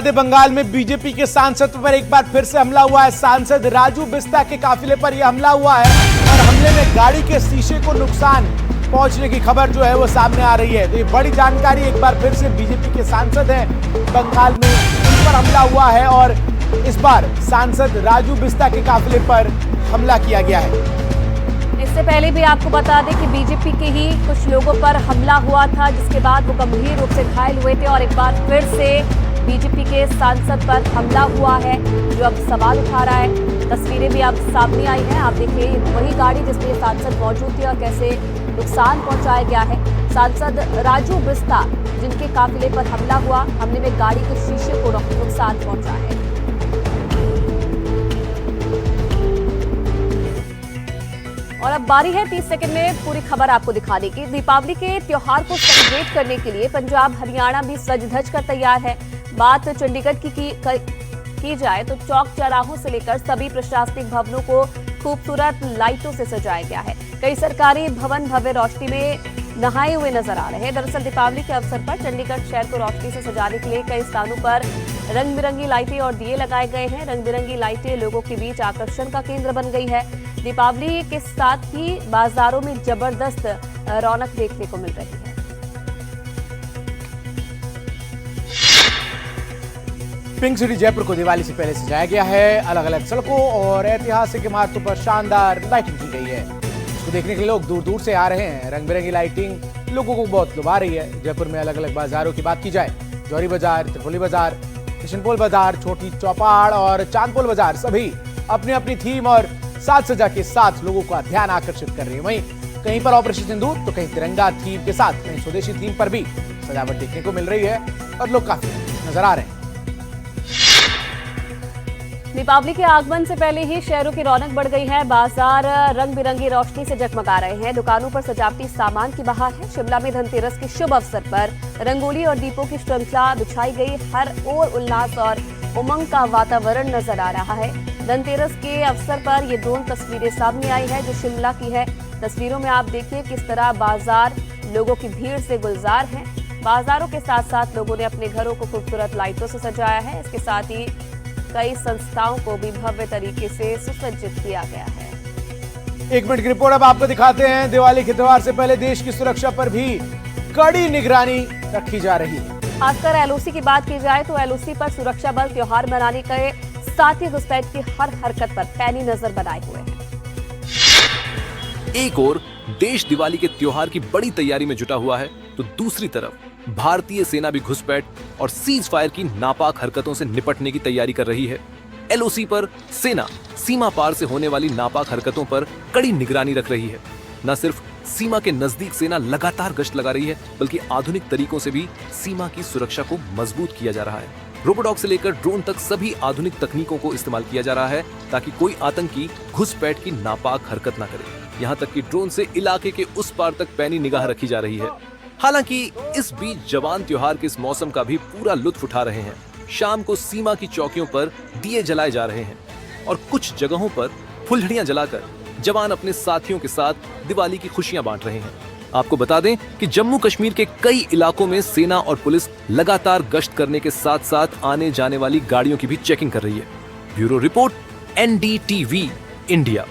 बंगाल में बीजेपी के सांसद पर एक बार फिर से हमला हुआ है। सांसद राजू बिस्ता के काफिले पर यह हमला हुआ है और हमले में गाड़ी के शीशे को नुकसान पहुंचने की खबर जो है वो सामने आ रही है। तो ये बड़ी जानकारी, एक बार फिर से बीजेपी के सांसद हैं बंगाल में, उन पर हमला हुआ है और इस बार सांसद राजू बिस्ता के काफिले पर हमला किया गया है। इससे पहले भी आपको बता दें कि बीजेपी के ही कुछ लोगों पर हमला हुआ था, जिसके बाद वो गंभीर रूप से घायल हुए थे और एक बार फिर से बीजेपी के सांसद पर हमला हुआ है, जो अब सवाल उठा रहा है। तस्वीरें भी अब सामने आई हैं। आप देखिए, वही गाड़ी जिसमें सांसद मौजूद थी और कैसे नुकसान पहुंचाया गया है। सांसद राजू बिस्ता जिनके काफिले पर हमला हुआ, हमले में गाड़ी के शीशे को नुकसान पहुंचा है। और अब बारी है 30 सेकंड में पूरी खबर आपको दिखाने की। दीपावली के त्योहार को सेलिब्रेट करने के लिए पंजाब हरियाणा भी सज धज कर तैयार है। बात चंडीगढ़ की जाए तो चौक चौराहों से लेकर सभी प्रशासनिक भवनों को खूबसूरत लाइटों से सजाया गया है। कई सरकारी भवन भव्य रोशनी में नहाए हुए नजर आ रहे हैं। दरअसल दीपावली के अवसर पर चंडीगढ़ शहर को रोशनी से सजाने के लिए कई स्थानों पर रंग बिरंगी लाइटें और दिए लगाए गए हैं। रंग बिरंगी लाइटें लोगों के बीच आकर्षण का केंद्र बन गई है। दीपावली के साथ ही बाजारों में जबरदस्त रौनक देखने को मिल रही है। पिंक सिटी जयपुर को दिवाली से पहले सजाया गया है। अलग अलग सड़कों और ऐतिहासिक इमारतों पर शानदार लाइटिंग की गई है। इसको देखने के लिए लोग दूर दूर से आ रहे हैं। रंग बिरंगी लाइटिंग लोगों को बहुत लुभा रही है। जयपुर में अलग अलग बाजारों की बात की जाए, जौहरी बाजार, त्रिपोली बाजार, किशनपोल बाजार, छोटी चौपाड़ और चांदपोल बाजार सभी अपनी अपनी थीम और साज सजा के साथ लोगों का ध्यान आकर्षित कर रही है। वहीं कहीं पर ऑपरेशन सिंदूर तो कहीं तिरंगा थीम के साथ, कहीं स्वदेशी थीम पर भी सजावट देखने को मिल रही है और लोग काफी नजर आ रहे हैं। दीपावली के आगमन से पहले ही शहरों की रौनक बढ़ गई है। बाजार रंग बिरंगी रोशनी से जगमगा रहे हैं। दुकानों पर सजावटी सामान की बहार है। शिमला में धनतेरस के शुभ अवसर पर रंगोली और दीपों की श्रृंखला बिछाई गई। हर ओर उल्लास और उमंग का वातावरण नजर आ रहा है। धनतेरस के अवसर पर ये ड्रोन तस्वीरें सामने आई है जो शिमला की है। तस्वीरों में आप देखिए किस तरह बाजार लोगों की भीड़ से गुलजार हैं। बाजारों के साथ साथ लोगों ने अपने घरों को खूबसूरत लाइटों से सजाया है। इसके साथ ही कई संस्थाओं को भी भव्य तरीके से सुसज्जित किया गया है। 1 मिनट की रिपोर्ट अब आपको दिखाते हैं। दिवाली के त्योहार से पहले देश की सुरक्षा पर भी कड़ी निगरानी रखी जा रही है। खासकर एलओसी की बात की जाए तो एलओसी पर सुरक्षा बल त्योहार मनाने के साथ ही घुसपैठ की हर हरकत पर पैनी नजर बनाए हुए हैं। एक ओर देश दिवाली के त्योहार की बड़ी तैयारी में जुटा हुआ है, तो दूसरी तरफ भारतीय सेना भी घुसपैठ और सीज फायर की नापाक हरकतों से निपटने की तैयारी कर रही है। एलओसी पर सेना सीमा पार से होने वाली नापाक हरकतों पर कड़ी निगरानी रख रही है। न सिर्फ सीमा के नजदीक सेना लगातार गश्त लगा रही है, बल्कि आधुनिक तरीकों से भी सीमा की सुरक्षा को मजबूत किया जा रहा है। रोबोडॉग से लेकर ड्रोन तक सभी आधुनिक तकनीकों को इस्तेमाल किया जा रहा है ताकि कोई आतंकी घुसपैठ की नापाक हरकत न करे। यहाँ तक कि ड्रोन से इलाके के उस पार तक पैनी निगाह रखी जा रही है। हालांकि इस बीच जवान त्योहार के इस मौसम का भी पूरा लुत्फ उठा रहे हैं। शाम को सीमा की चौकियों पर दिए जलाए जा रहे हैं और कुछ जगहों पर फुलझड़ियां जलाकर जवान अपने साथियों के साथ दिवाली की खुशियां बांट रहे हैं। आपको बता दें कि जम्मू कश्मीर के कई इलाकों में सेना और पुलिस लगातार गश्त करने के साथ साथ आने जाने वाली गाड़ियों की भी चेकिंग कर रही है। Bureau report, NDTV, India.